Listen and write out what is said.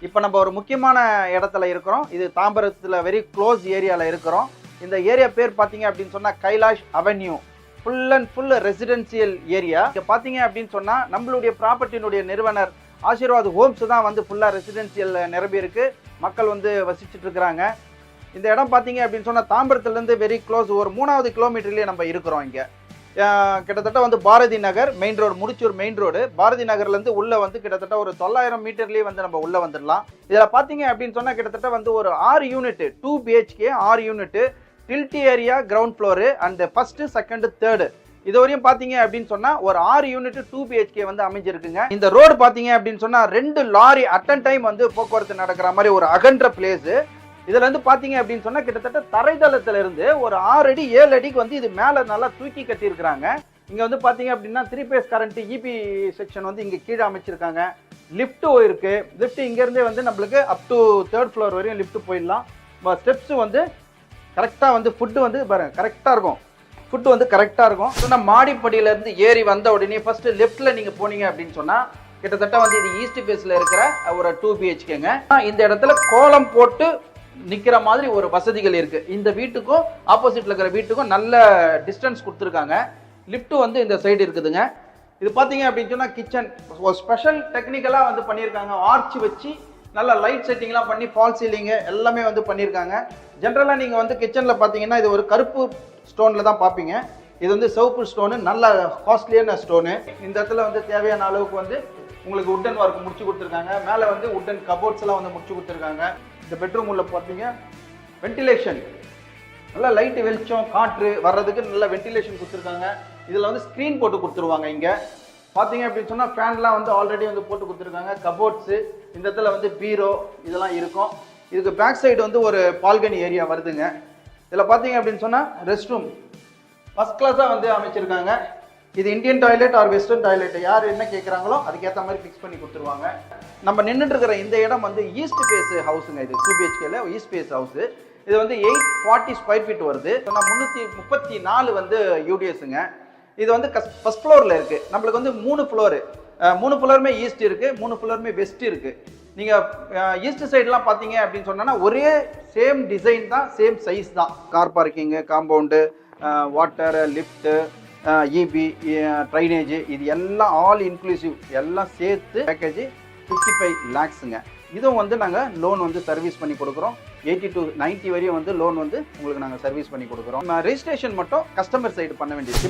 இப்போ நம்ம ஒரு முக்கியமான இடத்துல இருக்கிறோம். இது தாம்பரத்தில் வெரி க்ளோஸ் ஏரியாவில் இருக்கிறோம். இந்த ஏரியா பேர் பார்த்தீங்க அப்படின்னு சொன்னால் Kailash avenue. Full and full residential area. இங்கே பார்த்தீங்க அப்படின்னு சொன்னால் நம்மளுடைய ப்ராப்பர்ட்டியினுடைய நிறுவனர் ஆசீர்வாத் ஹோம்ஸ் தான் வந்து ஃபுல்லாக ரெசிடென்சியல் நிரம்பி இருக்கு. மக்கள் வந்து வசிச்சுட்டு இருக்கிறாங்க. இந்த இடம் பார்த்தீங்க அப்படின்னு சொன்னால் தாம்பரத்துலேருந்து வெரி க்ளோஸ், ஒரு 3வது கிலோமீட்டர்லேயே நம்ம இருக்கிறோம். இங்கே கிட்டத்தட்ட வந்து Bharathi Nagar main road, Mudichur main road, Bharathi நகர்லேருந்து உள்ளே வந்து கிட்டத்தட்ட ஒரு 900 மீட்டர்லேயே வந்து நம்ம உள்ளே வந்துடலாம். இதில் பார்த்தீங்க அப்படின்னு சொன்னால் கிட்டத்தட்ட வந்து ஒரு 6 யூனிட், 2 BHK 6 யூனிட், டில்டி area, ground floor and first second third இது வரையும் பார்த்தீங்க அப்படின்னு சொன்னால் ஒரு 6 யூனிட் 2 BHK வந்து அமைஞ்சிருக்குங்க. இந்த ரோடு பார்த்தீங்க அப்படின்னு சொன்னால் 2 லாரி அட்டன் டைம் வந்து போக்குவரத்து நடக்கிற மாதிரி ஒரு அகன்ற பிளேஸு. இதுல இருந்து பாத்தீங்க அப்படின்னு சொன்னா கிட்டத்தட்ட தரைதளத்துல இருந்து ஒரு 6 அடி 7 அடிக்கு வந்து இது மேல நல்லா தூக்கி கட்டி இருக்காங்க. இங்க வந்து பாத்தீங்க அப்படின்னா 3 phase கரண்ட் இபி செக்ஷன் வந்து இங்க கீழே அமைச்சிருக்காங்க. லிஃப்ட் இருக்கு. லிஃப்ட் இங்க இருந்தே வந்து நம்மளுக்கு அப் டு 3rd ஃப்ளோர் வரையும் லிஃப்ட் போயிடலாம். ஸ்டெப்ஸ் வந்து கரெக்டா வந்து ஃபுட் வந்து பாருங்க கரெக்டா இருக்கும். ஃபுட் வந்து கரெக்டா இருக்கும். சொன்னா மாடிப்படியில இருந்து ஏறி வந்த உடனே ஃபர்ஸ்ட் லெஃப்ட்ல நீங்க போனீங்க அப்படின்னு சொன்னா கிட்டத்தட்ட வந்து இது ஈஸ்ட் ஃபேஸ்ல இருக்கிற ஒரு 2 BHKங்க. இந்த இடத்துல கோலம் போட்டு நிக்கிற மாதிரி ஒரு வசதிகள் இருக்கு. இந்த வீட்டுக்கும் ஆப்போசிட்ல இருக்கிற வீட்டுக்கும் நல்ல டிஸ்டன்ஸ் கொடுத்துருக்காங்க. லிஃப்ட் வந்து இந்த சைடு இருக்குதுங்க. இது பாத்தீங்க அப்படின்னு சொன்னா கிச்சன் ஒரு ஸ்பெஷல் டெக்னிக்கலா வந்து பண்ணியிருக்காங்க. ஆர்ச் வச்சு நல்ல லைட் செட்டிங்லாம் பண்ணி ஃபால் சீலிங் எல்லாமே வந்து பண்ணியிருக்காங்க. ஜென்ரலா நீங்க வந்து கிச்சன்ல பாத்தீங்கன்னா இது ஒரு கருப்பு ஸ்டோன்ல தான் பார்ப்பீங்க. இது வந்து சிவப்பு ஸ்டோனு, நல்ல காஸ்ட்லியான ஸ்டோனு. இந்த இடத்துல வந்து தேவையான அளவுக்கு வந்து உங்களுக்கு உட்டன் ஒர்க் முடிச்சு கொடுத்துருக்காங்க. மேலே வந்து உட்டன் கபோர்ட்ஸ் எல்லாம் வந்து முடிச்சு கொடுத்துருக்காங்க. இந்த பெட்ரூம் உள்ள பார்த்தீங்க வென்டிலேஷன், நல்லா லைட்டு வெளிச்சம் காற்று வர்றதுக்கு நல்ல வென்டிலேஷன் கொடுத்துருக்காங்க. இதில் வந்து ஸ்க்ரீன் போட்டு கொடுத்துருவாங்க. இங்கே பார்த்தீங்க அப்படின்னு சொன்னால் ஃபேன்லாம் வந்து ஆல்ரெடி வந்து போட்டு கொடுத்துருக்காங்க. கபோர்ட்ஸு, இந்த இடத்துல வந்து பீரோ இதெல்லாம் இருக்கும். இதுக்கு பேக் சைடு வந்து ஒரு பால்கனி ஏரியா வருதுங்க. இதில் பார்த்தீங்க அப்படின்னு சொன்னால் ரெஸ்ட் ரூம் ஃபர்ஸ்ட் கிளாஸாக வந்து அமைச்சிருக்காங்க. இது Indian toilet R western toilet யார் என்ன கேட்குறாங்களோ அதுக்கேற்ற மாதிரி ஃபிக்ஸ் பண்ணி கொடுத்துருவாங்க. நம்ம நின்றுட்டு இருக்கிற இந்த இடம் வந்து ஈஸ்ட் ஃபேஸ் ஹவுஸுங்க. இது 2 BHKல ஈஸ்ட் ஃபேஸ் ஹவுஸு. இது வந்து 840 ஸ்கொயர் ஃபீட் வருது. சொன்னால் 334 வந்து யூடிஎஸ்ங்க. இது வந்து ஃபர்ஸ்ட் ஃப்ளோரில் இருக்குது. நம்மளுக்கு வந்து 3 ஃப்ளோரு, 3 ஃப்ளோருமே ஈஸ்ட் இருக்குது, 3 ஃப்ளோருமே வெஸ்ட் இருக்குது. நீங்கள் ஈஸ்ட் சைட்லாம் பார்த்தீங்க அப்படின்னு சொன்னோன்னா ஒரே சேம் டிசைன் தான், சேம் சைஸ் தான். Car parking, compound, water, lift, EB, drainage இது எல்லாம் ஆல் இன்க்ளூசிவ் எல்லாம் சேர்த்து பேக்கேஜ் 55 lakhsங்க. இதுவும் வந்து நாங்கள் லோன் வந்து சர்வீஸ் பண்ணி கொடுக்குறோம். 80 to 90 வரையும் வந்து லோன் வந்து உங்களுக்கு நாங்கள் சர்வீஸ் பண்ணி கொடுக்குறோம். ரெஜிஸ்ட்ரேஷன் மட்டும் கஸ்டமர் சைடு பண்ண வேண்டியது.